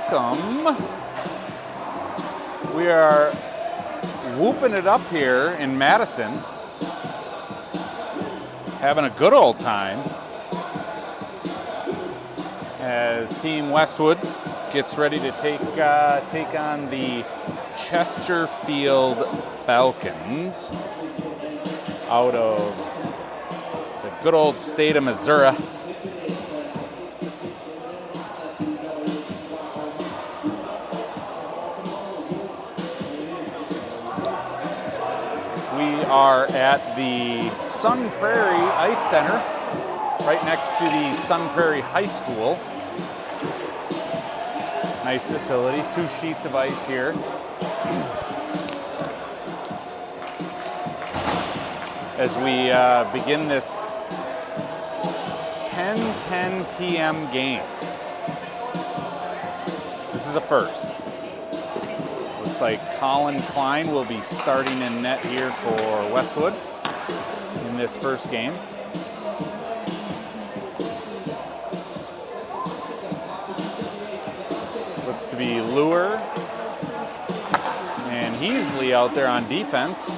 Welcome. We are whooping it up here in Madison, having a good old time as Team Westwood gets ready to take on the Chesterfield Falcons out of the good old state of Missouri. We are at the Sun Prairie Ice Center, right next to the Sun Prairie High School. Nice facility, 2 sheets of ice here. As we begin this 10:10 p.m. game. This is a first. Looks like Colin Klein will be starting in net here for Westwood in this first game. Looks to be Lure and Heasley out there on defense.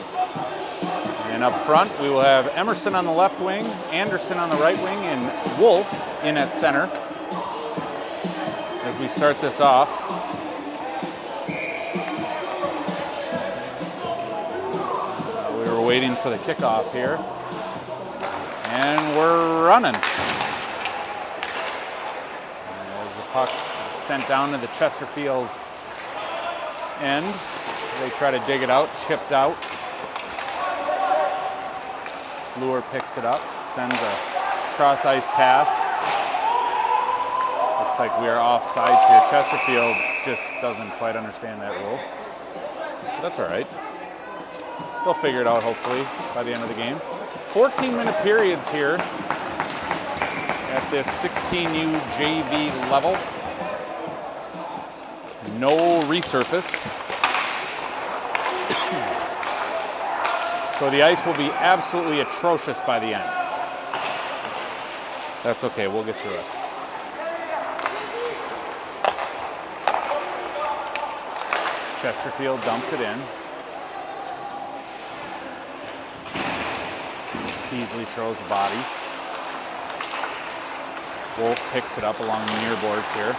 And up front, we will have Emerson on the left wing, Anderson on the right wing, and Wolf in at center. As we start this off. We were waiting for the kickoff here. And we're running. As the puck is sent down to the Chesterfield end. They try to dig it out, chipped out. Lure picks it up, sends a cross-ice pass. Looks like we are offsides here. Chesterfield just doesn't quite understand that rule. But that's all right. They'll figure it out, hopefully, by the end of the game. 14-minute periods here at this 16U JV level. No resurface. So the ice will be absolutely atrocious by the end. That's okay, we'll get through it. Chesterfield dumps it in. Heasley throws the body. Wolf picks it up along the near boards here.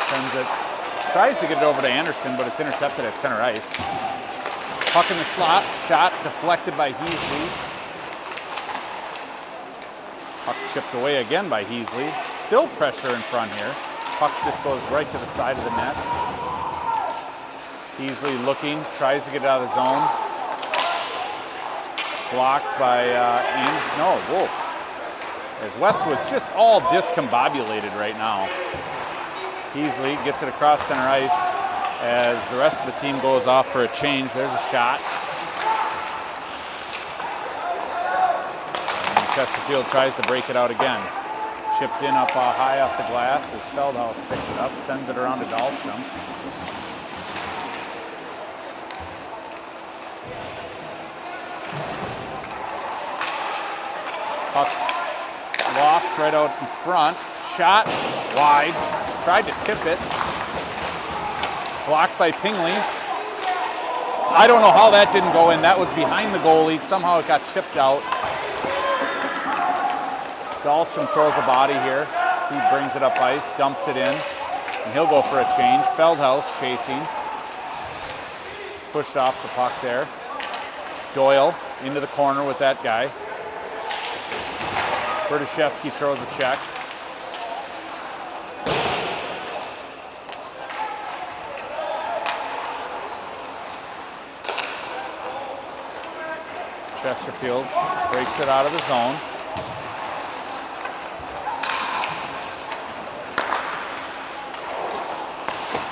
Sends it. Tries to get it over to Anderson, but it's intercepted at center ice. Puck in the slot, shot deflected by Heasley. Puck chipped away again by Heasley. Still pressure in front here. Puck just goes right to the side of the net. Heasley looking, tries to get it out of the zone. Blocked by Wolf. As Westwood's just all discombobulated right now. Heasley gets it across center ice as the rest of the team goes off for a change. There's a shot. And Chesterfield tries to break it out again. Chipped in up high off the glass as Feldhaus picks it up, sends it around to Dahlstrom. Puck lost right out in front. Shot wide. Tried to tip it. Blocked by Pingley. I don't know how that didn't go in. That was behind the goalie. Somehow it got chipped out. Dahlstrom throws a body here. He brings it up ice, dumps it in, and he'll go for a change. Feldhaus chasing. Pushed off the puck there. Doyle into the corner with that guy. Berdyshevsky throws a check. Chesterfield breaks it out of the zone.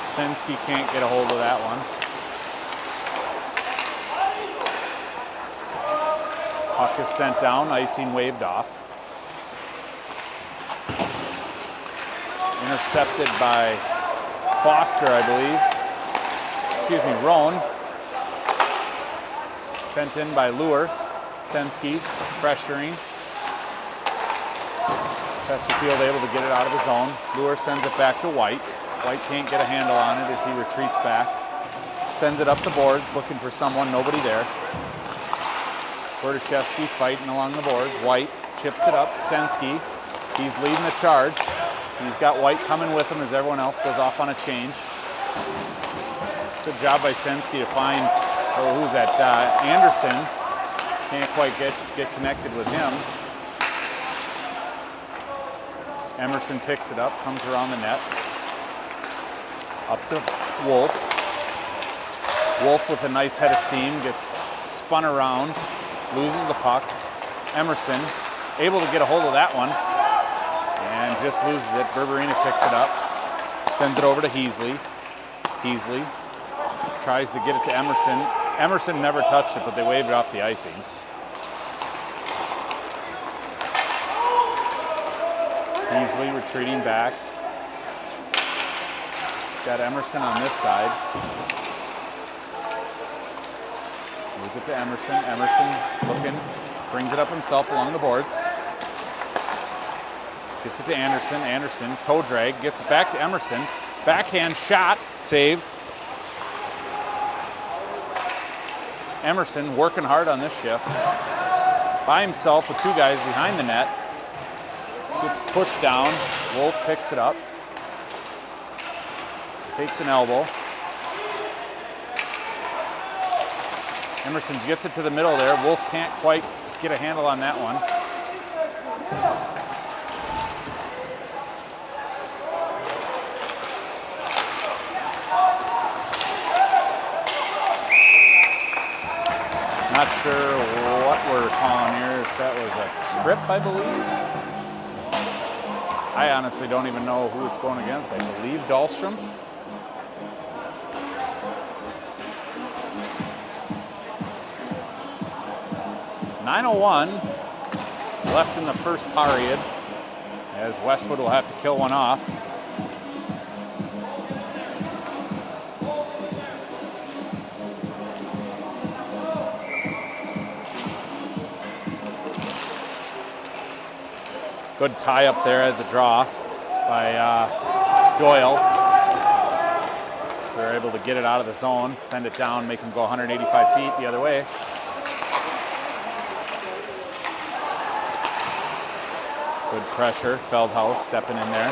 Sensky can't get a hold of that one. Puck is sent down, icing waved off. Intercepted by Foster, I believe. Excuse me, Roan. Sent in by Lure. Sensky pressuring. Chesterfield able to get it out of the zone. Lure sends it back to White. White can't get a handle on it as he retreats back. Sends it up the boards, looking for someone, nobody there. Berdyshevsky fighting along the boards. White chips it up. Sensky, he's leading the charge. He's got White coming with him as everyone else goes off on a change. Good job by Sensky to find, who's that? Anderson. Can't quite get connected with him. Emerson picks it up, comes around the net. Up to Wolf. Wolf with a nice head of steam, gets spun around, loses the puck. Emerson able to get a hold of that one and just loses it. Berberina picks it up, sends it over to Heasley. Heasley tries to get it to Emerson. Emerson never touched it, but they waved it off the icing. Heasley retreating back. Got Emerson on this side. Moves it to Emerson. Emerson looking, brings it up himself along the boards. Gets it to Anderson. Anderson, toe drag, gets it back to Emerson. Backhand shot, saved. Emerson working hard on this shift. By himself with two guys behind the net. Gets pushed down. Wolf picks it up. Takes an elbow. Emerson gets it to the middle there. Wolf can't quite get a handle on that one. Not sure what we're calling here. If that was a trip, I believe. I honestly don't even know who it's going against. I believe Dahlstrom. .901 left in the first period, as Westwood will have to kill one off. Good tie up there at the draw by Doyle. So they're able to get it out of the zone, send it down, make him go 185 feet the other way. Good pressure, Feldhaus stepping in there.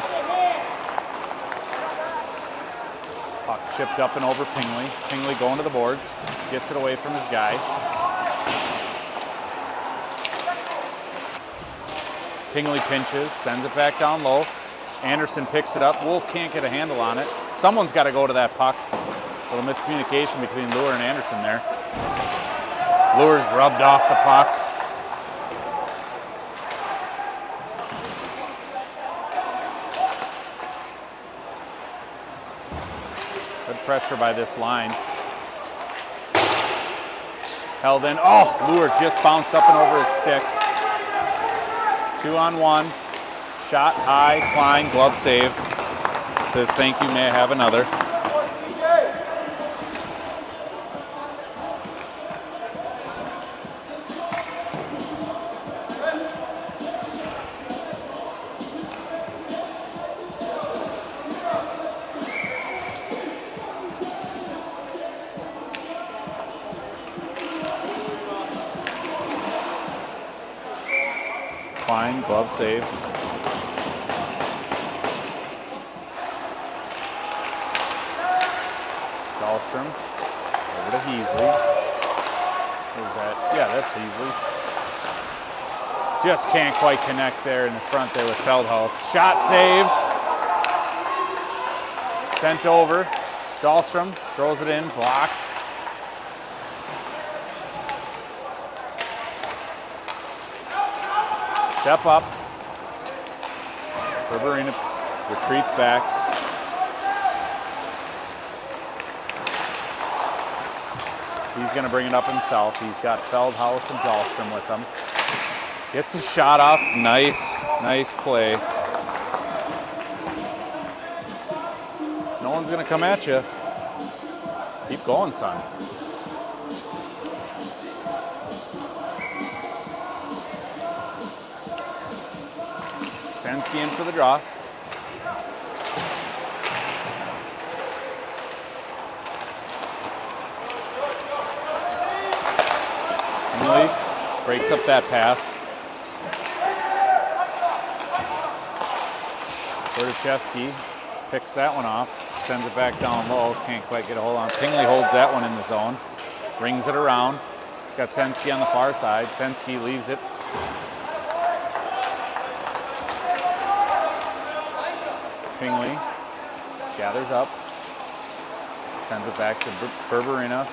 Puck chipped up and over Pingley. Pingley going to the boards, gets it away from his guy. Pingley pinches, sends it back down low. Anderson picks it up. Wolf can't get a handle on it. Someone's got to go to that puck. A little miscommunication between Lure and Anderson there. Lure's rubbed off the puck. Good pressure by this line. Held in. Oh, Lure just bounced up and over his stick. 2-on-1, shot high, Klein, glove save. Says thank you, may I have another. Klein, glove save. Dahlstrom over to Heasley. Who's that? Yeah, that's Heasley. Just can't quite connect there in the front there with Feldhaus. Shot saved. Sent over. Dahlstrom throws it in, blocked. Step up. Berberina retreats back. He's going to bring it up himself. He's got Feldhaus and Dahlstrom with him. Gets a shot off. Nice play. No one's going to come at you. Keep going, son. Sensky in for the draw. Emily breaks up that pass. Wojciechowski picks that one off, sends it back down low, can't quite get a hold on. Pingley holds that one in the zone, rings it around. He's got Sensky on the far side. Sensky leaves it. Pingley gathers up, sends it back to Berberina.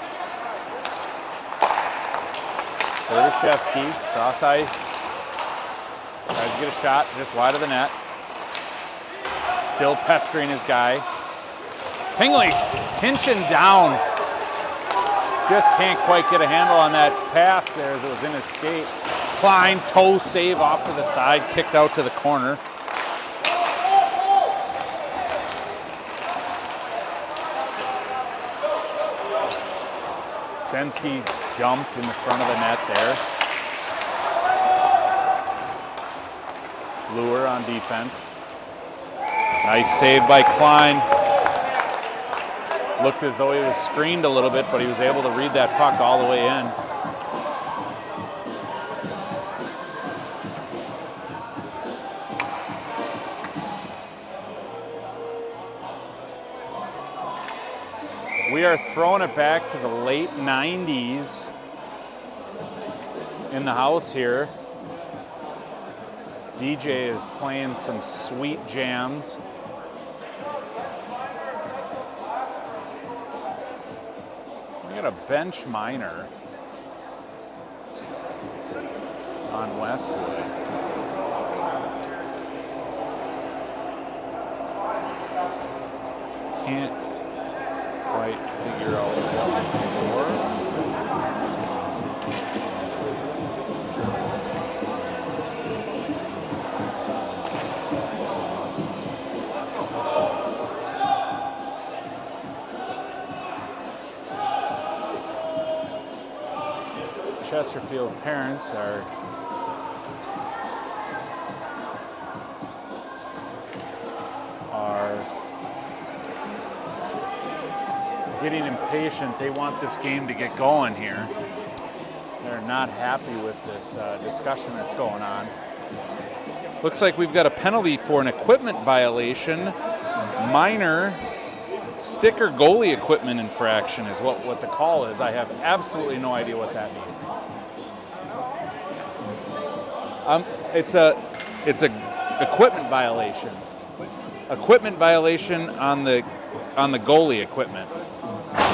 Wojciechowski, cross-eye, tries to get a shot just wide of the net. Still pestering his guy. Pingley pinching down. Just can't quite get a handle on that pass there as it was in his skate. Klein, toe save off to the side, kicked out to the corner. Sensky jumped in the front of the net there. Lure on defense. Nice save by Klein. Looked as though he was screened a little bit, but he was able to read that puck all the way in. We are throwing it back to the late 90s in the house here. DJ is playing some sweet jams. We got a bench minor on Westwood. Can't quite figure out what for. Chesterfield parents are getting impatient. They want this game to get going here. They're not happy with this discussion that's going on. Looks like we've got a penalty for an equipment violation. Minor sticker goalie equipment infraction is what the call is. I have absolutely no idea what that means. It's a equipment violation. Equipment violation on the goalie equipment.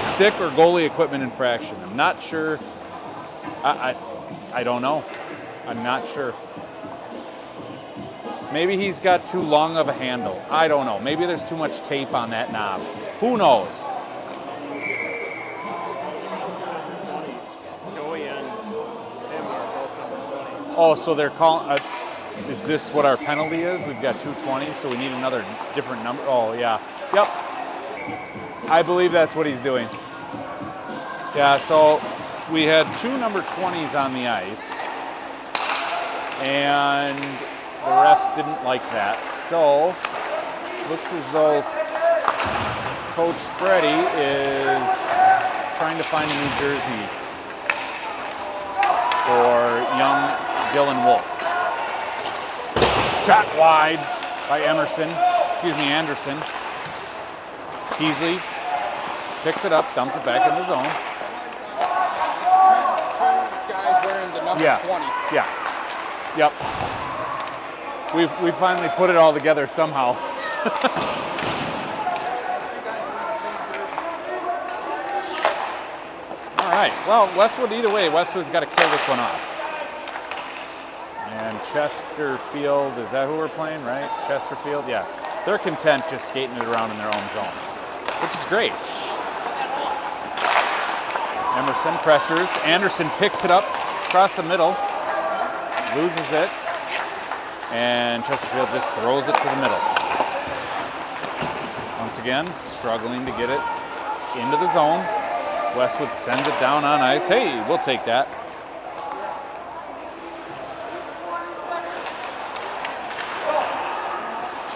Stick or goalie equipment infraction. I'm not sure. I don't know. I'm not sure. Maybe he's got too long of a handle. I don't know. Maybe there's too much tape on that knob. Who knows? Joey and him are both number 20. Oh, so they're calling. Is this what our penalty is? We've got 220s, so we need another different number. Oh, yeah. Yep. I believe that's what he's doing. Yeah, so we had two number 20s on the ice, and the refs didn't like that. So, looks as though Coach Freddie is trying to find a new jersey for young Dylan Wolf. Shot wide by Anderson. Peasley picks it up, dumps it back in the zone. Two guys wearing the number 20. Yeah. Yep. We finally put it all together somehow. All right. Well, Westwood either way. Westwood's got to kill this one off. And Chesterfield, is that who we're playing, right? Chesterfield, yeah. They're content just skating it around in their own zone, which is great. Emerson pressures. Anderson picks it up across the middle, loses it, and Chesterfield just throws it to the middle. Once again, struggling to get it into the zone. Westwood sends it down on ice. Hey, we'll take that.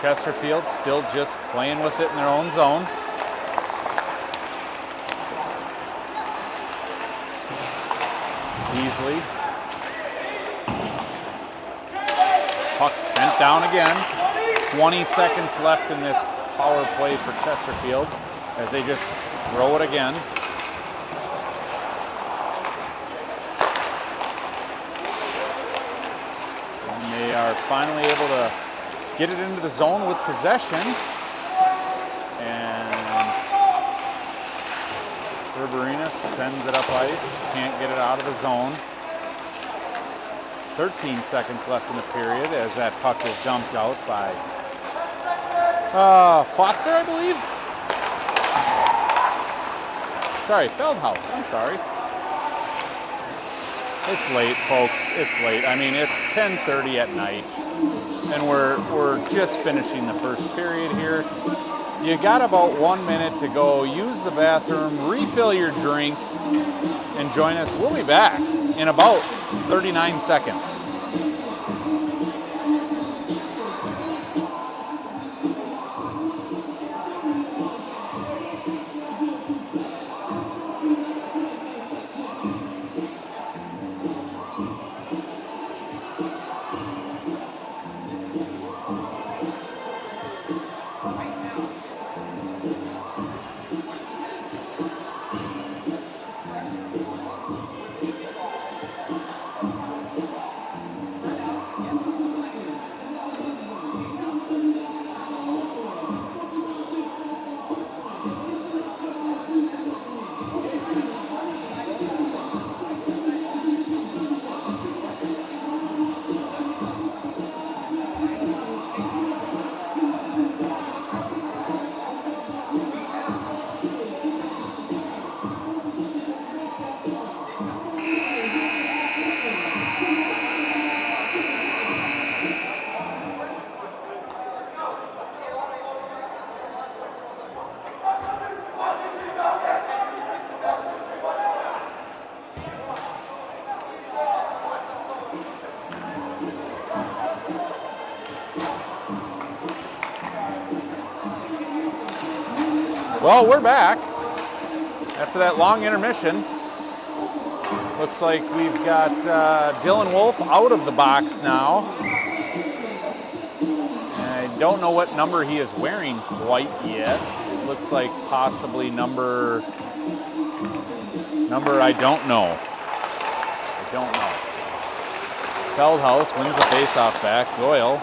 Chesterfield still just playing with it in their own zone. Beasley. Puck sent down again. 20 seconds left in this power play for Chesterfield as they just throw it again. And they are finally able to get it into the zone with possession. And Berberina sends it up ice, can't get it out of the zone. 13 seconds left in the period as that puck is dumped out by Foster, I believe. Sorry, Feldhaus, I'm sorry. It's late, folks, it's late. I mean, it's 10:30 at night, and we're just finishing the first period here. You got about 1 minute to go. Use the bathroom, refill your drink, and join us. We'll be back in about 39 seconds. Well, we're back after that long intermission. Looks like we've got Dylan Wolf out of the box now. And I don't know what number he is wearing quite yet. It looks like possibly number I don't know. Feldhaus wins the faceoff back. Doyle.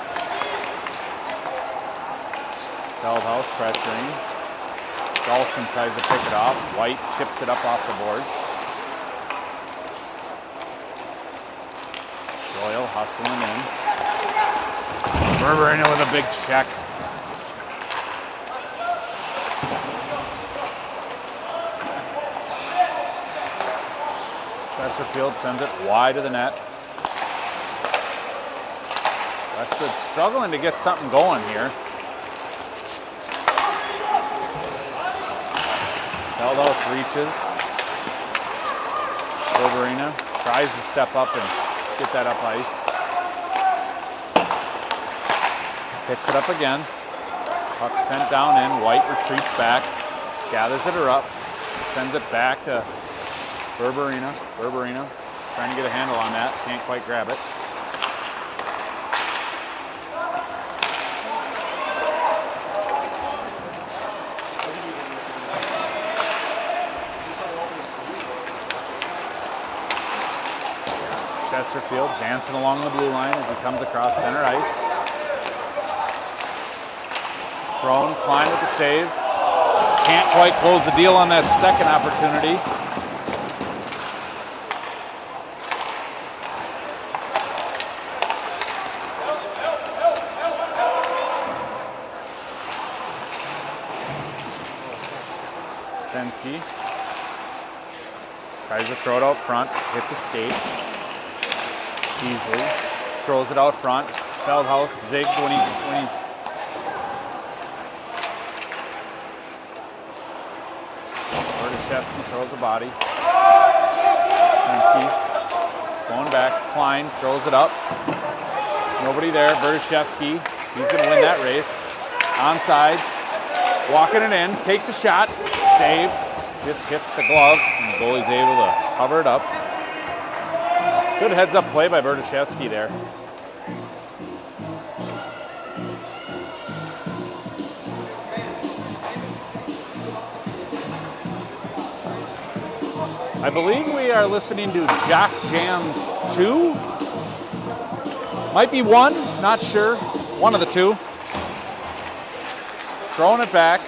Feldhaus pressuring. Dahlstrom tries to pick it off. White chips it up off the boards. Doyle hustling in. Berberina with a big check. Chesterfield sends it wide of the net. Westwood struggling to get something going here. Feldhaus reaches. Berberina tries to step up and get that up ice. Picks it up again. Puck sent down in. White retreats back. Gathers it up. Sends it back to Berberina. Berberina trying to get a handle on that. Can't quite grab it. Chesterfield dancing along the blue line as he comes across center ice. Crone, Klein with the save. Can't quite close the deal on that second opportunity. Sensky tries to throw it out front, hits a skate. Easily throws it out front. Feldhaus zigged when he Berdyshevsky throws a body. Sensky going back. Klein throws it up. Nobody there. Berdyshevsky, he's going to win that race. Onside, walking it in, takes a shot, saved. Just hits the glove, and the goalie's able to cover it up. Good heads-up play by Berdyshevsky there. I believe we are listening to Jock Jams 2. Might be 1, not sure. One of the two. Throwing it back.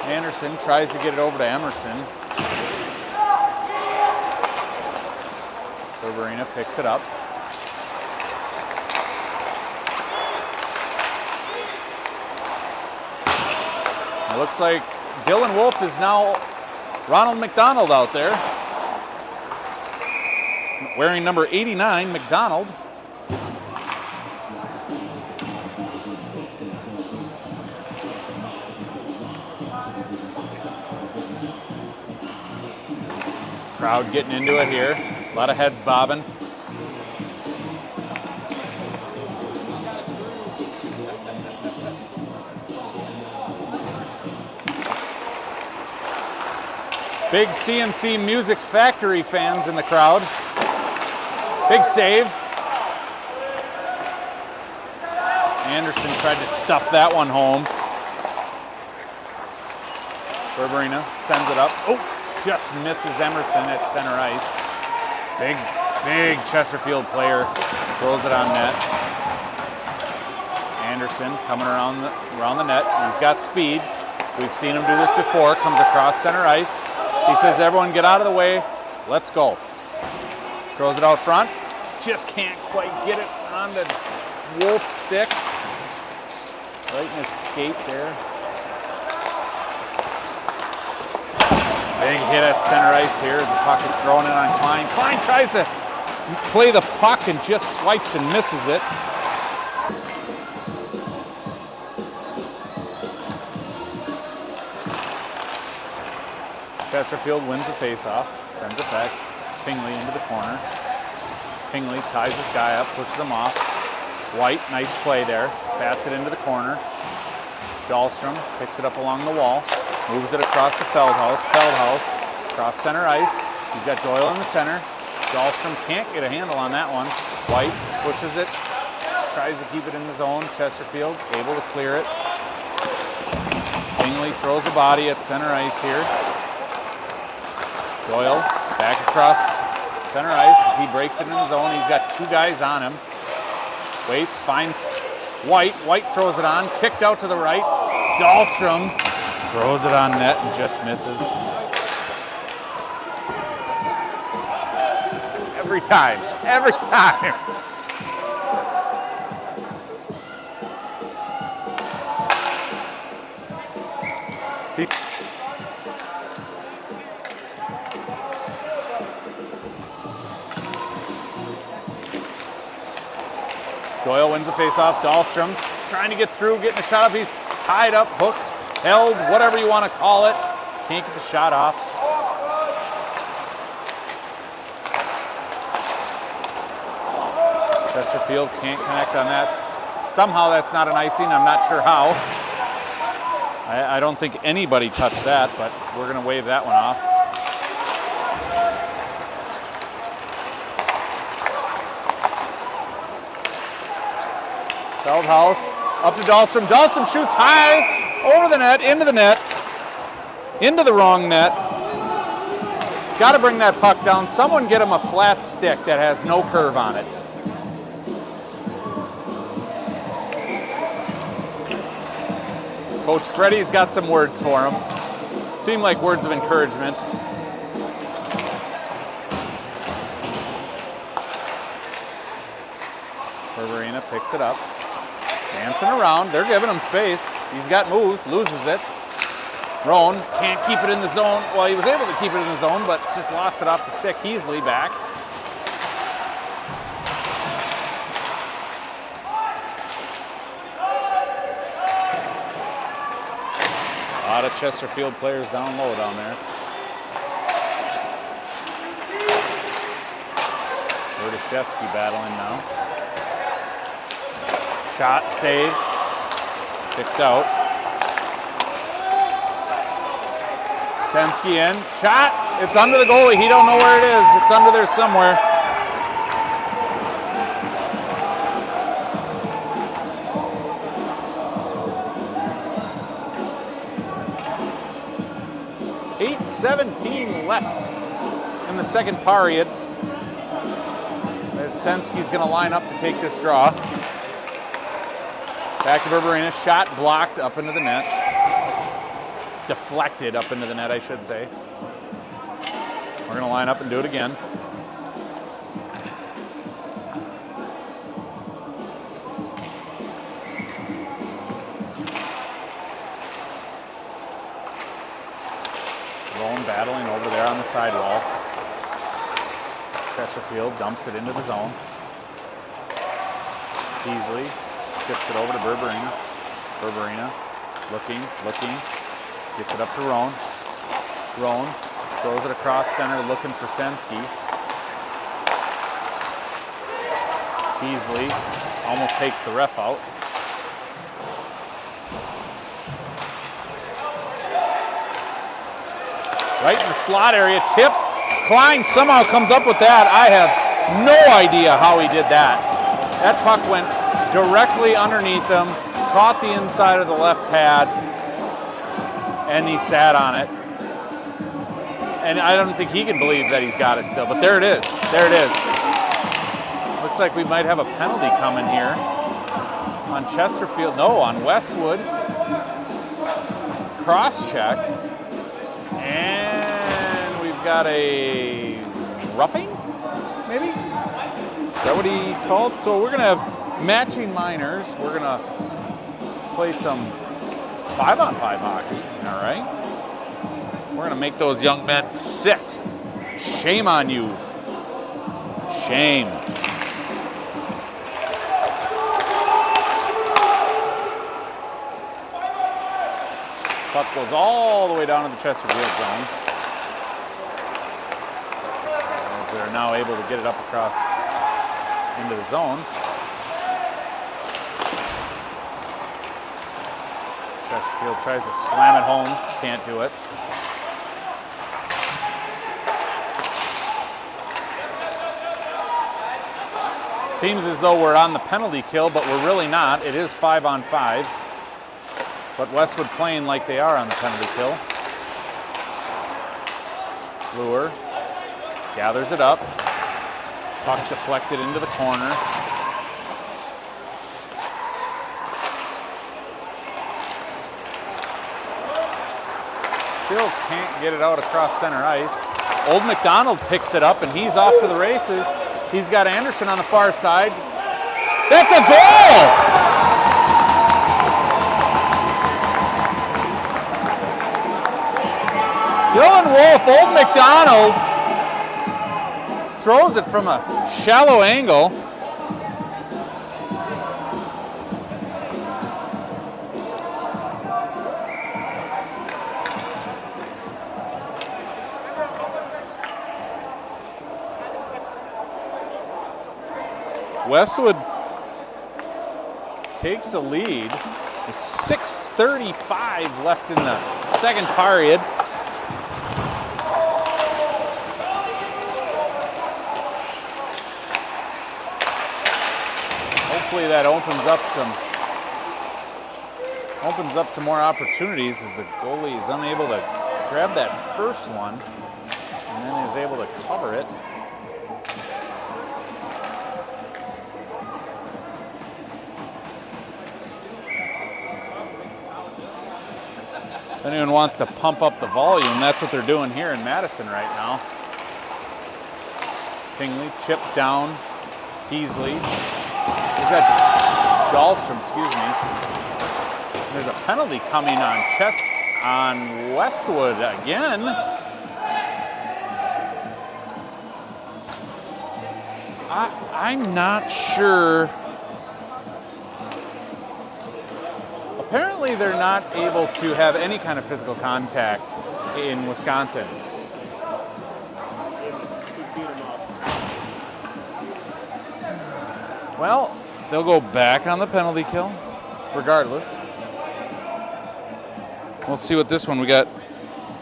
Anderson tries to get it over to Emerson. Barberina picks it up. It looks like Dylan Wolf is now Ronald McDonald out there. Wearing number 89, McDonald. Crowd getting into it here. A lot of heads bobbing. Big CNC Music Factory fans in the crowd. Big save. Anderson tried to stuff that one home. Barberina sends it up. Oh, just misses Emerson at center ice. Big Chesterfield player throws it on net. Anderson coming around the net. He's got speed. We've seen him do this before. Comes across center ice. He says, everyone get out of the way. Let's go. Throws it out front. Just can't quite get it on the Wolf's stick. Right in his skate there. Big hit at center ice here as the puck is thrown in on Klein. Klein tries to play the puck and just swipes and misses it. Chesterfield wins the faceoff, sends it back. Pingley into the corner. Pingley ties this guy up, pushes him off. White, nice play there. Bats it into the corner. Dahlstrom picks it up along the wall. Moves it across the Feldhaus. Feldhaus across center ice. He's got Doyle in the center. Dahlstrom can't get a handle on that one. White pushes it. Tries to keep it in the zone. Chesterfield able to clear it. Pingley throws a body at center ice here. Doyle back across center ice as he breaks it in the zone. He's got two guys on him. Waits, finds White. White throws it on, kicked out to the right. Dahlstrom throws it on net and just misses. Every time. Doyle wins the faceoff. Dahlstrom trying to get through, getting a shot up. He's tied up, hooked, held, whatever you want to call it. Can't get the shot off. Chesterfield can't connect on that. Somehow that's not an icing. I'm not sure how. I don't think anybody touched that, but we're going to wave that one off. Feldhaus up to Dahlstrom. Dahlstrom shoots high over the net, into the wrong net. Got to bring that puck down. Someone get him a flat stick that has no curve on it. Coach Freddie's got some words for him. Seem like words of encouragement. Barberina picks it up. Dancing around, they're giving him space. He's got moves, loses it. Roan can't keep it in the zone. Well, he was able to keep it in the zone, but just lost it off the stick. Heasley back. A lot of Chesterfield players down low down there. Berdashevsky battling now. Shot, save, picked out. Sensky in, shot, it's under the goalie. He don't know where it is. It's under there somewhere. 2:17 left in the second period. As Sensky's going to line up to take this draw. Back to Berberina. Shot blocked up into the net. Deflected up into the net, I should say. We're going to line up and do it again. Rowan battling over there on the sidewall. Chesterfield dumps it into the zone. Beasley tips it over to Berberina. Berberina looking. Gets it up to Rowan. Rowan throws it across center, looking for Sensky. Beasley almost takes the ref out. Right in the slot area, tip. Klein somehow comes up with that. I have no idea how he did that. That puck went directly underneath him, caught the inside of the left pad, and he sat on it. And I don't think he can believe that he's got it still, but there it is. There it is. Looks like we might have a penalty coming here on Chesterfield. No, on Westwood. Cross check. And we've got a roughing, maybe? Is that what he called? So we're going to have matching minors. We're going to play some 5-on-5 hockey, all right? We're going to make those young men sit. Shame on you. Shame. Puck goes all the way down to the Chesterfield zone. As they're now able to get it up across into the zone. Chesterfield tries to slam it home. Can't do it. Seems as though we're on the penalty kill, but we're really not. It is 5-on-5. But Westwood playing like they are on the penalty kill. Lure gathers it up. Puck deflected into the corner. Still can't get it out across center ice. Old McDonald picks it up and he's off to the races. He's got Anderson on the far side. That's a goal! Dylan Wolf, Old McDonald throws it from a shallow angle. Westwood takes the lead with 6:35 left in the second period. Hopefully that opens up some more opportunities as the goalie is unable to grab that first one and then is able to cover it. If anyone wants to pump up the volume, that's what they're doing here in Madison right now. Pingley chipped down. Beasley. There's that Dahlstrom, excuse me. There's a penalty coming on Westwood again. I'm not sure. Apparently they're not able to have any kind of physical contact in Wisconsin. Well, they'll go back on the penalty kill, regardless. We'll see what this one, we got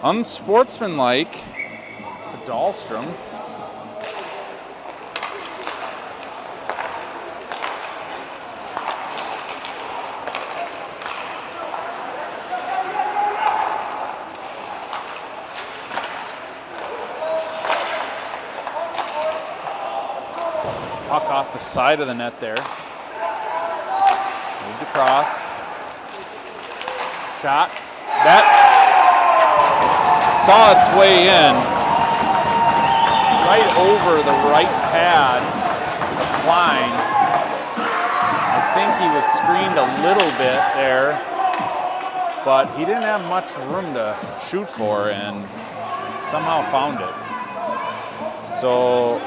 unsportsmanlike to Dahlstrom. Puck off the side of the net there. Moved across. Shot. That saw its way in. Right over the right pad of Klein. I think he was screened a little bit there, but he didn't have much room to shoot for and somehow found it. So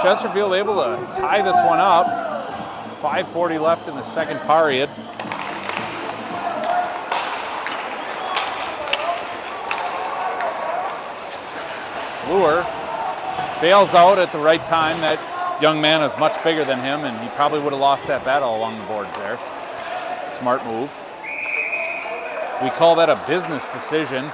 Chesterfield able to tie this one up. 5:40 left in the second period. Luer bails out at the right time. That young man is much bigger than him, and he probably would have lost that battle along the boards there. Smart move. We call that a business decision.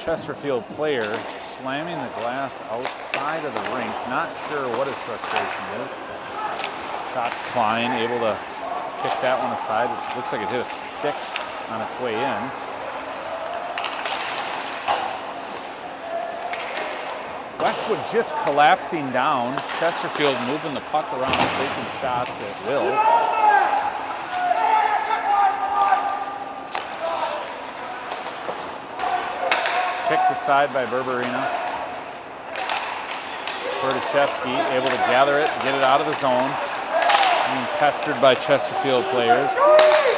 Chesterfield player slamming the glass outside of the rink. Not sure what his frustration is. Shot Klein, able to kick that one aside. It looks like it hit a stick on its way in. Westwood just collapsing down. Chesterfield moving the puck around, taking shots at will. Kicked aside by Berberina. Berdashevsky able to gather it, get it out of the zone. Being pestered by Chesterfield players.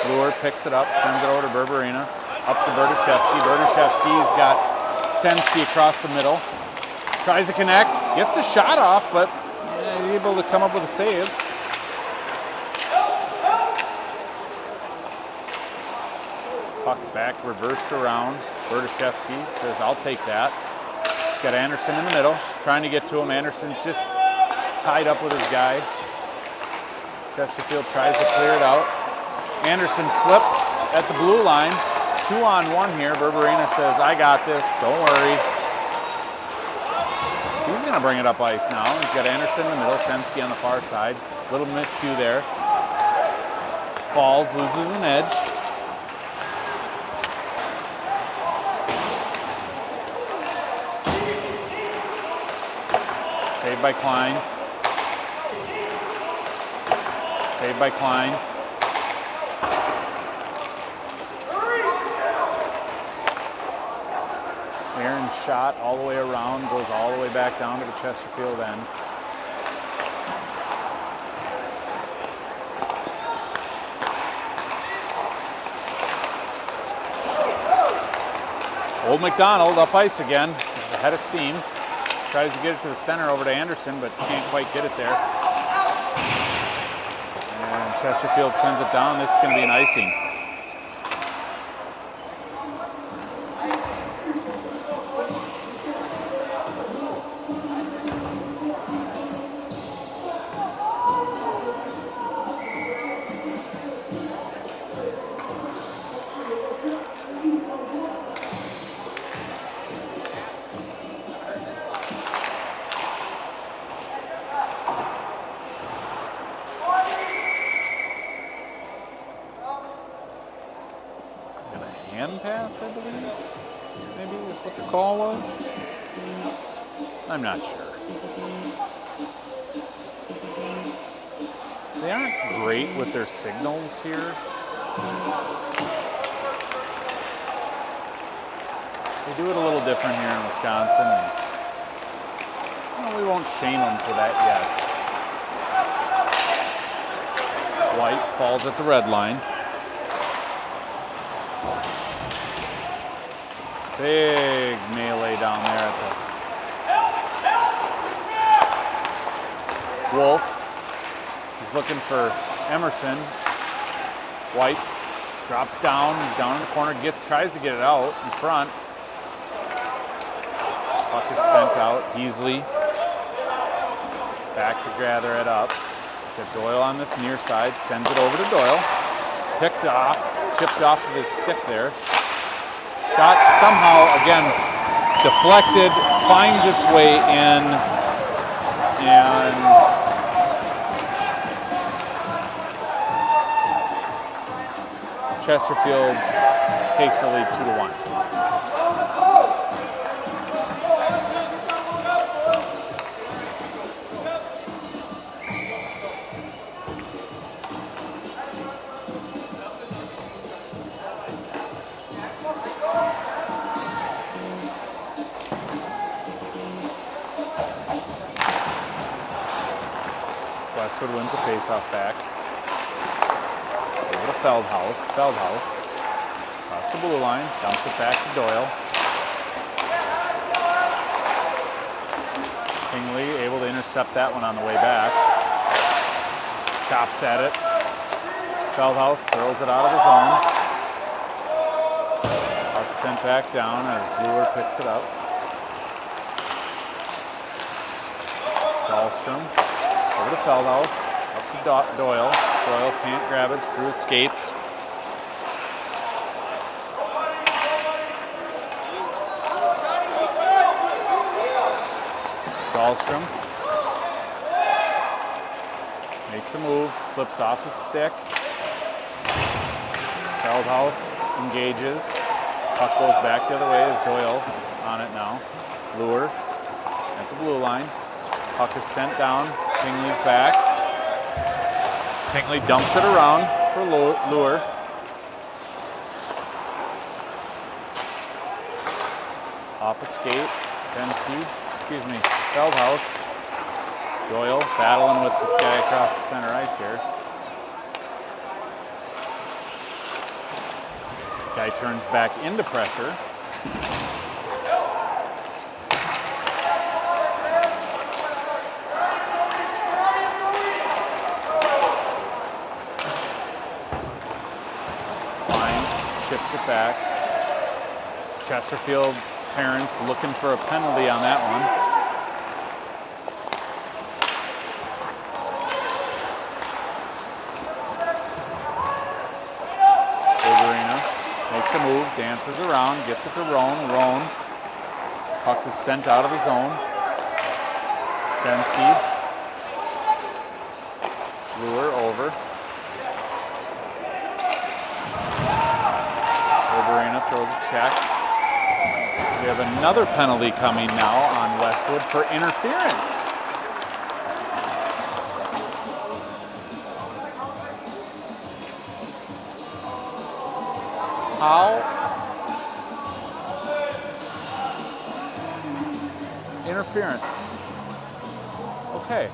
Luer picks it up, sends it over to Berberina. Up to Berdashevsky. Berdashevsky's got Sensky across the middle. Tries to connect, gets the shot off, but able to come up with a save. Puck back, reversed around. Berdashevsky says, I'll take that. He's got Anderson in the middle, trying to get to him. Anderson just tied up with his guy. Chesterfield tries to clear it out. Anderson slips at the blue line. 2-on-1 here. Berberina says, I got this, don't worry. He's going to bring it up ice now. He's got Anderson in the middle, Sensky on the far side. Little miscue there. Falls, loses an edge. Saved by Klein. Saved by Klein. Aaron shot all the way around, goes all the way back down to the Chesterfield end. Old McDonald up ice again, ahead of steam. Tries to get it to the center over to Anderson, but can't quite get it there. And Chesterfield sends it down. This is going to be an icing. Hand pass, I believe, maybe is what the call was. I'm not sure. They aren't great with their signals here. They do it a little different here in Wisconsin. And, well, we won't shame them for that yet. White falls at the red line. Big melee down there at the Wolf. He's looking for Emerson. White drops down, he's down in the corner, tries to get it out in front. Puck is sent out. Heasley back to gather it up. It's got Doyle on this near side, sends it over to Doyle. Picked off. chipped off of his stick there. Shot somehow, again, deflected, finds its way in, and Chesterfield takes the lead 2-1. Westwood wins the faceoff back. Over to Feldhaus. Feldhaus across the blue line, dumps it back to Doyle. Kingley able to intercept that one on the way back. Chops at it. Feldhaus throws it out of his own. Puck sent back down as Luer picks it up. Dahlstrom over to Feldhaus, up to Doyle. Doyle can't grab it, it's through his skates. Dahlstrom makes a move, slips off his stick. Feldhaus engages. Puck goes back the other way as Doyle on it now. Luer at the blue line. Puck is sent down. Kingley's back. Kingley dumps it around for Luer. Off a skate. Feldhaus. Doyle battling with this guy across the center ice here. Guy turns back into pressure. Chips it back. Chesterfield parents looking for a penalty on that one. Oberina makes a move, dances around, gets it to Roan. Roan. Puck is sent out of the zone. Sensky. Luer over. Oberina throws a check. We have another penalty coming now on Westwood for interference. How? Interference. Okay.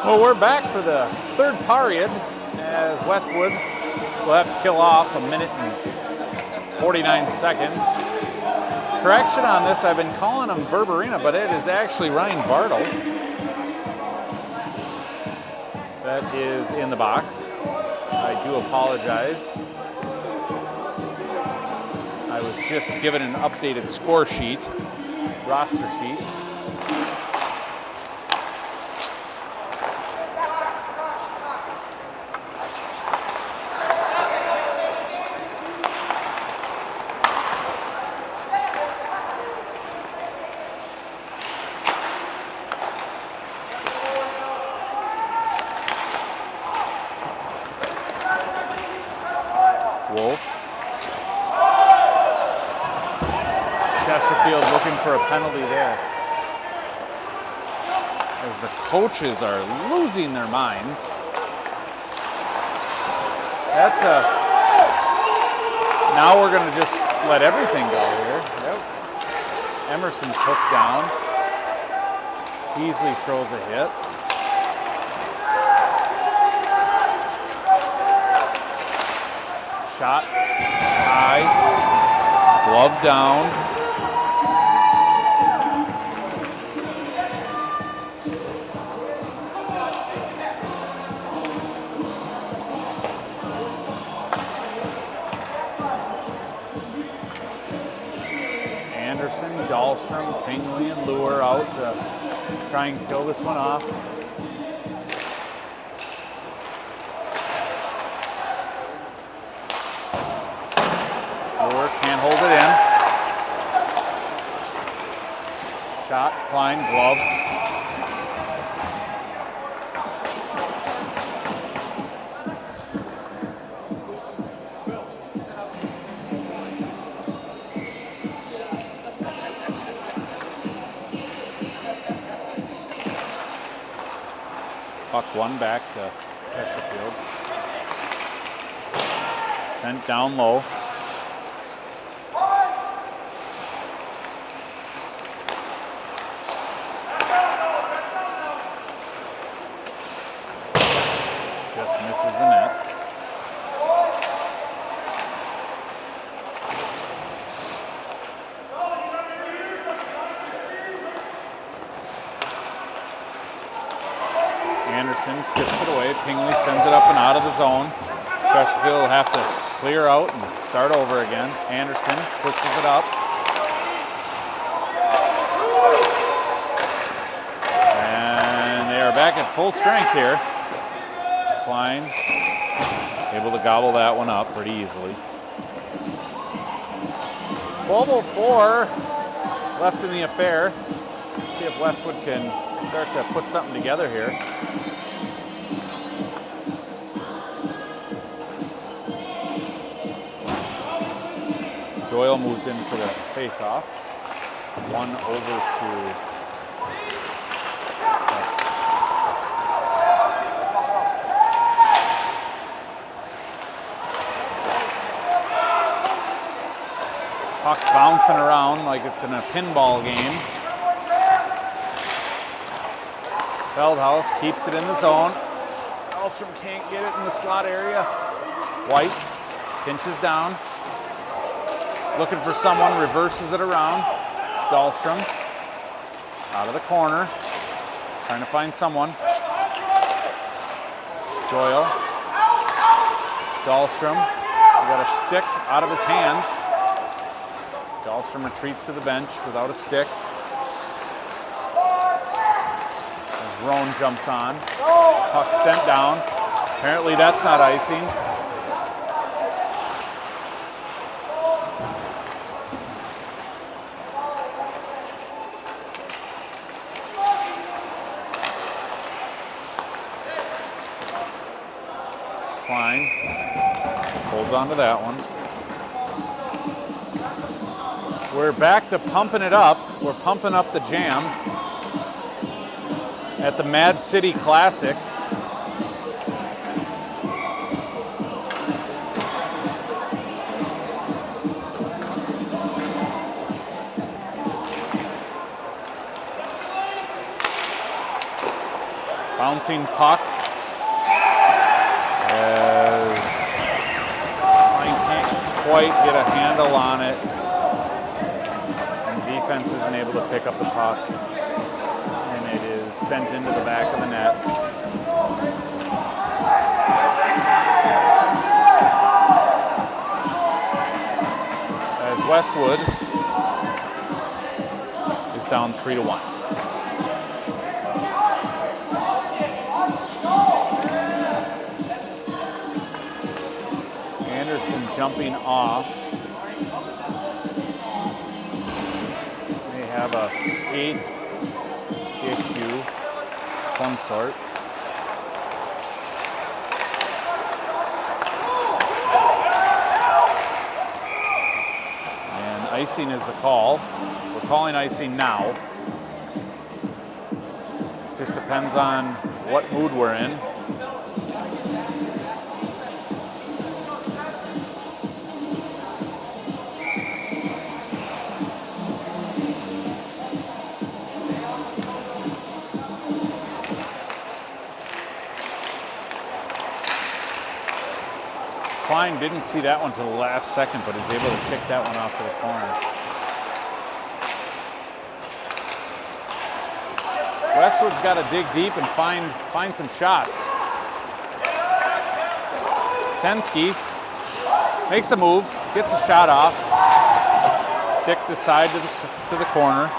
Well, we're back for the third period as Westwood will have to kill off 1 minute and 49 seconds. Correction on this, I've been calling him Berberina, but it is actually Ryan Bartle that is in the box. I do apologize. I was just given an updated score sheet, roster sheet. Wolf. Chesterfield looking for a penalty there. As the coaches are losing their minds. That's a... Now we're going to just let everything go here. Yep. Emerson's hooked down. Beasley throws a hit. Shot high, glove down. Anderson, Dahlstrom, Pingley, and Lure out to try and kill this one off. Can't hold it in. Shot, Klein, gloved. Puck one back to Chesterfield. Sent down low. Just misses the net. Anderson tips it away. Pingley sends it up and out of the zone. Chesterfield will have to clear out and start over again. Anderson pushes it up. And they are back at full strength here. Klein able to gobble that one up pretty easily. 12:04 left in the affair. See if Westwood can start to put something together here. Doyle moves in for the face-off. One over to puck bouncing around like it's in a pinball game. Feldhaus keeps it in the zone. Dahlstrom can't get it in the slot area. White pinches down. He's looking for someone, reverses it around. Dahlstrom out of the corner, trying to find someone. Doyle. Dahlstrom, he got a stick out of his hand. Dahlstrom retreats to the bench without a stick. As Roan jumps on. Puck sent down. Apparently that's not icing. Klein holds on to that one. We're back to pumping it up. We're pumping up the jam at the Mad City Classic. Bouncing puck. As Klein can't quite get a handle on it. And defense isn't able to pick up the puck. And it is sent into the back of the net. As Westwood is down 3-1. Jumping off. They have a skate issue of some sort. And icing is the call. We're calling icing now. Just depends on what mood we're in. Klein didn't see that one till the last second, but is able to kick that one off to the corner. Westwood's got to dig deep and find some shots. Senski makes a move, gets a shot off. Stick the side to the corner.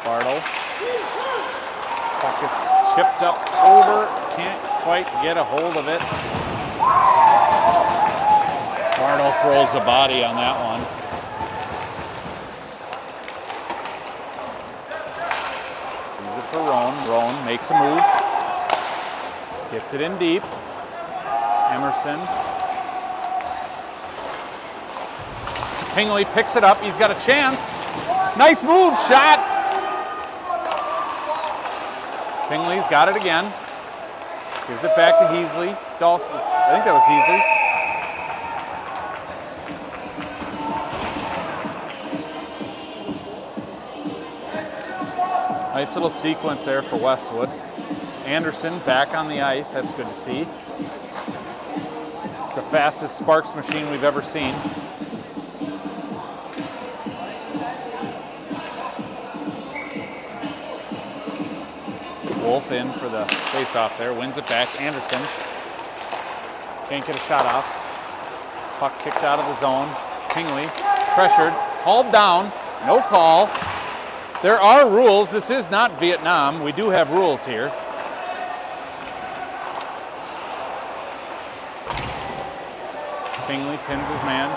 Bartle. Puck gets chipped up over, can't quite get a hold of it. Bartle throws the body on that one. Leaves it for Roan. Roan makes a move. Gets it in deep. Emerson. Pingley picks it up. He's got a chance. Nice move, shot. Pingley's got it again. Gives it back to Heasley. Dawson, I think that was Heasley. Nice little sequence there for Westwood. Anderson back on the ice. That's good to see. It's the fastest Sparks machine we've ever seen. Wolf in for the face-off there, wins it back. Anderson can't get a shot off. Puck kicked out of the zone. Pingley pressured, hauled down, no call. There are rules. This is not Vietnam. We do have rules here. Pingley pins his man.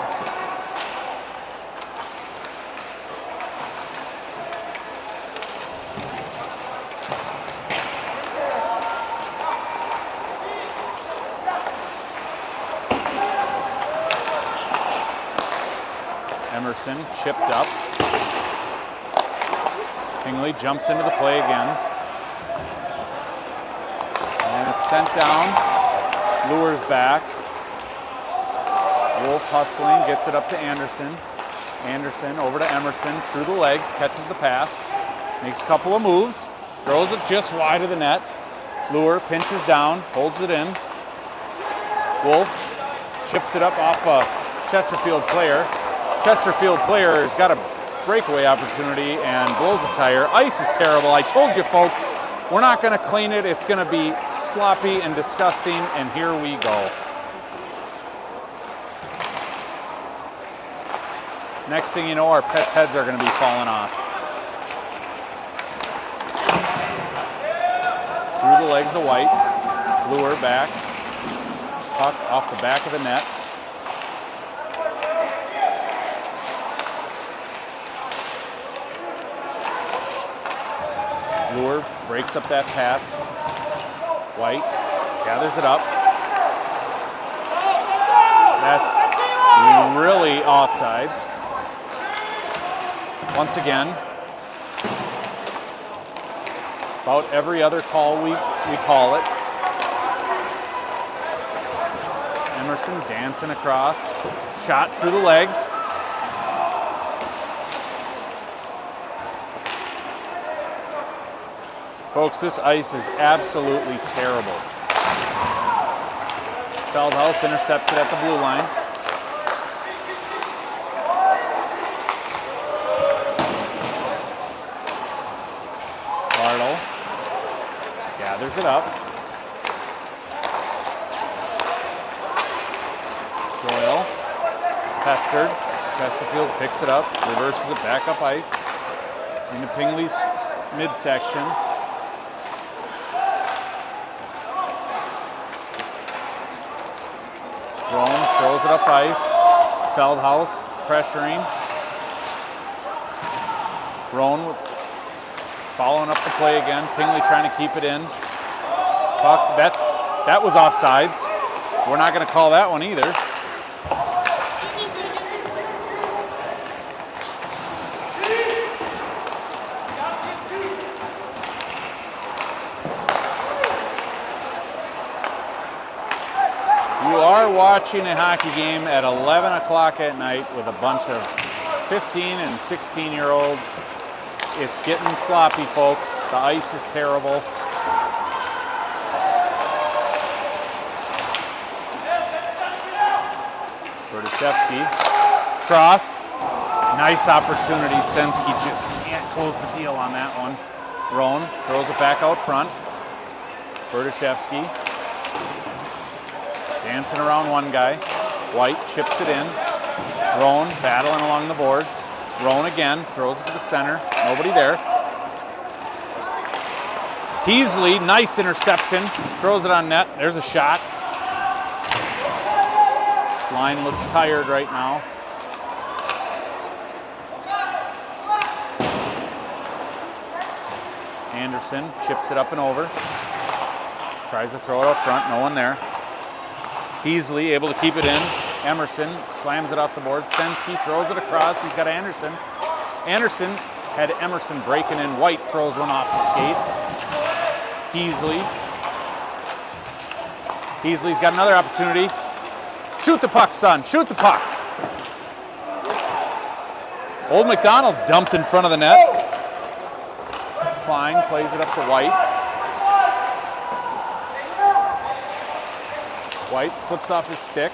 Emerson chipped up. Pingley jumps into the play again. And it's sent down. Lures back. Wolf hustling, gets it up to Anderson. Anderson over to Emerson, through the legs, catches the pass. Makes a couple of moves. Throws it just wide of the net. Lure pinches down, holds it in. Wolf chips it up off a Chesterfield player. Chesterfield player has got a breakaway opportunity and blows a tire. Ice is terrible. I told you folks, we're not going to clean it. It's going to be sloppy and disgusting, and here we go. Next thing you know, our pets' heads are going to be falling off. Through the legs of White. Lure back. Puck off the back of the net. Lure breaks up that pass. White gathers it up. That's really offsides. Once again, about every other call we call it. Emerson dancing across. Shot through the legs. Folks, this ice is absolutely terrible. Feldhaus intercepts it at the blue line. Bartle gathers it up. Doyle, pestered. Chesterfield picks it up, reverses it back up ice into Pingley's midsection. Roan throws it up ice. Feldhaus pressuring. Roan following up the play again. Pingley trying to keep it in. Puck, that was offsides. We're not going to call that one either. You are watching a hockey game at 11 o'clock at night with a bunch of 15 and 16-year-olds. It's getting sloppy, folks. The ice is terrible. Berdashevsky, cross. Nice opportunity. Sensky just can't close the deal on that one. Roan throws it back out front. Berdashevsky dancing around one guy. White chips it in. Roan battling along the boards. Roan again, throws it to the center. Nobody there. Heasley, nice interception. Throws it on net. There's a shot. This line looks tired right now. Anderson chips it up and over. Tries to throw it up front. No one there. Heasley able to keep it in. Emerson slams it off the board. Sensky throws it across. He's got Anderson. Anderson had Emerson breaking in. White throws one off the skate. Heasley's got another opportunity. Shoot the puck, son. Shoot the puck. Old McDonald's dumped in front of the net. Klein plays it up to White. White slips off his stick.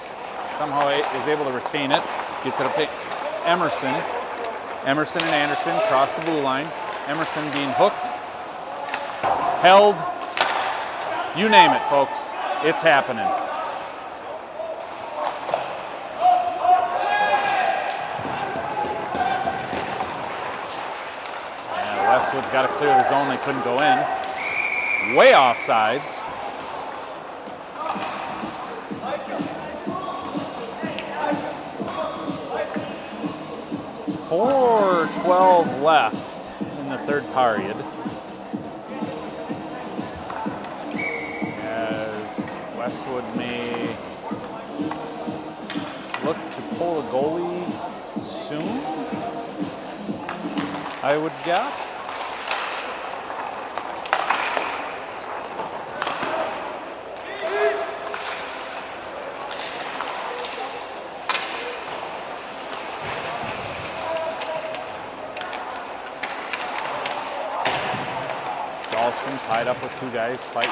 Somehow is able to retain it. Gets it up to Emerson. Emerson and Anderson cross the blue line. Emerson being hooked. Held. You name it, folks. It's happening. And Westwood's got to clear the zone. They couldn't go in. Way offsides. 4:12 left in the third period. As Westwood may look to pull a goalie soon, I would guess. Tied up with two guys fighting.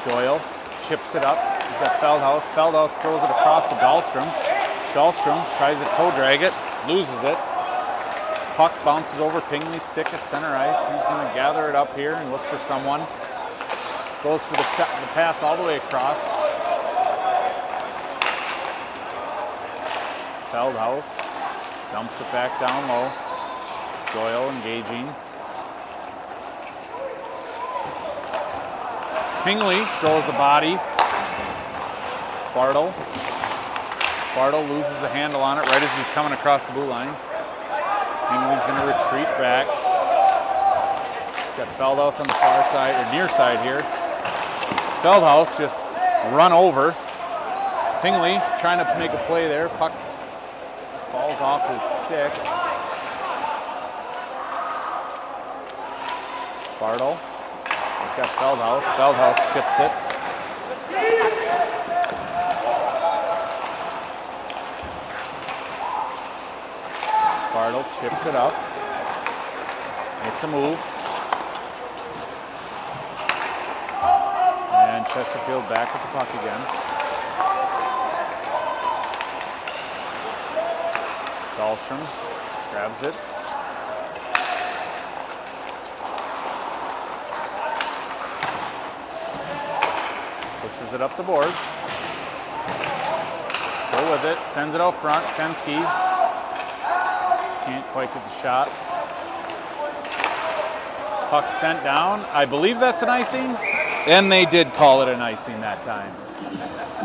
Doyle chips it up. He's got Feldhaus. Feldhaus throws it across to Dahlstrom. Dahlstrom tries to toe drag it, loses it. Puck bounces over Pingley's stick at center ice. He's going to gather it up here and look for someone. Goes for the shot, the pass all the way across. Feldhaus dumps it back down low. Doyle engaging. Pingley throws the body. Bartle loses the handle on it right as he's coming across the blue line. Pingley's going to retreat back. He's got Feldhaus on the far side, or near side here. Feldhaus just run over. Pingley trying to make a play there. Puck falls off his stick. Bartle. He's got Feldhaus. Feldhaus chips it. Bartle chips it up. Makes a move. Chesterfield back with the puck again. Dahlstrom grabs it. Pushes it up the boards. Still with it. Sends it out front. Senski can't quite get the shot. Puck sent down. I believe that's an icing. And they did call it an icing that time.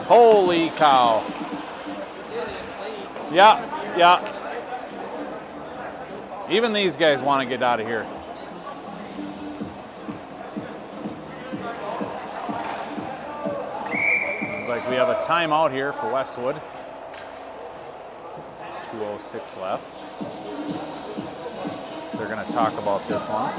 Holy cow. Yeah. Even these guys want to get out of here. Looks like we have a timeout here for Westwood. 2:06 left. They're going to talk about this one.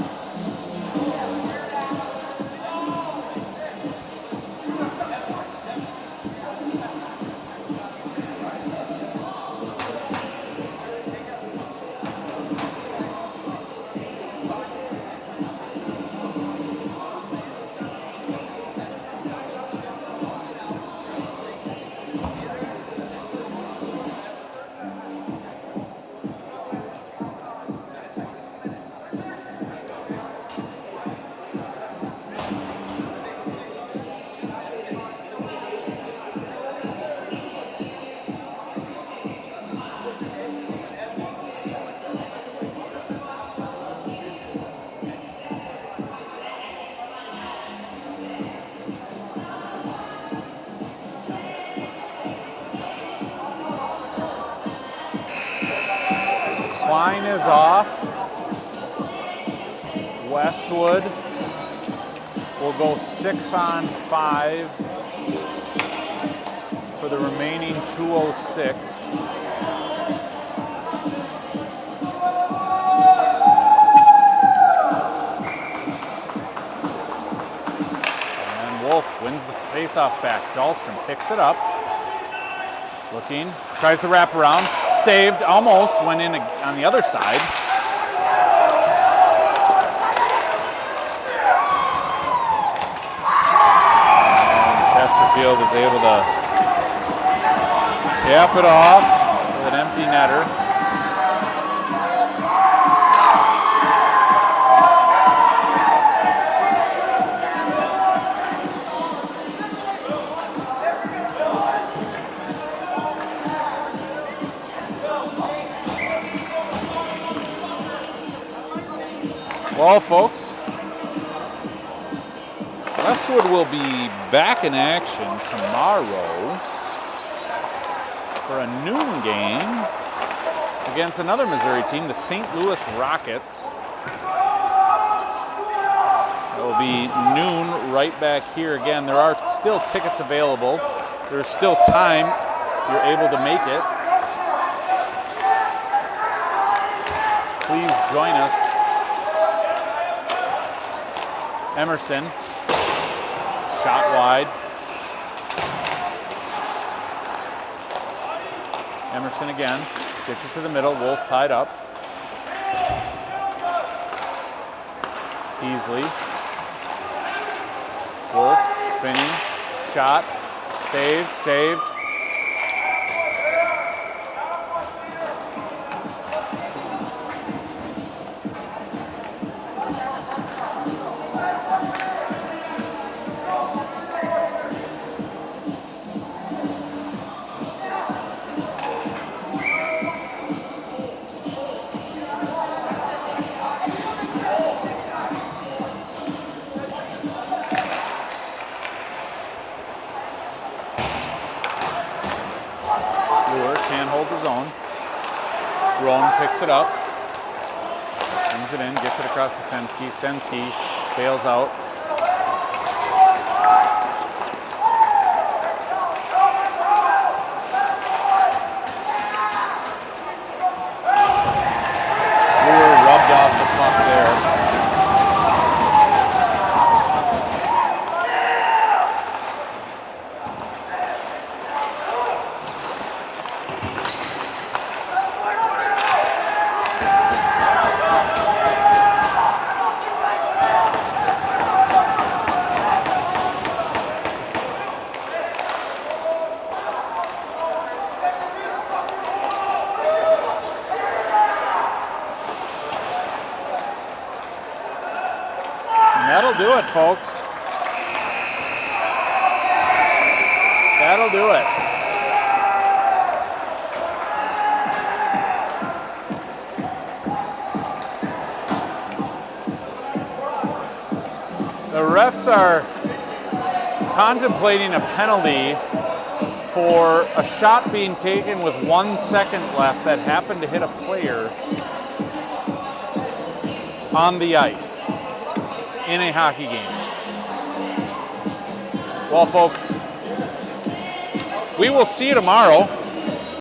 Line is off. Westwood will go 6-on-5 for the remaining 2:06. And Wolf wins the faceoff back. Dahlstrom picks it up. Looking, tries the wraparound. Saved, almost went in on the other side. And Chesterfield is able to cap it off with an empty netter. Well, folks, Westwood will be back in action tomorrow for a noon game against another Missouri team, the St. Louis Rockets. It will be noon right back here again. There are still tickets available. There's still time if you're able to make it. Please join us. Emerson, shot wide. Emerson again, gets it to the middle. Wolf tied up. Beasley. Wolf spinning, shot, saved. Picks it up, brings it in, gets it across to Senski. Senski bails out. Brewer rubbed off the puck there. That'll do it, folks. That'll do it. The refs are contemplating a penalty for a shot being taken with 1 second left that happened to hit a player on the ice in a hockey game. Well, folks, we will see you tomorrow.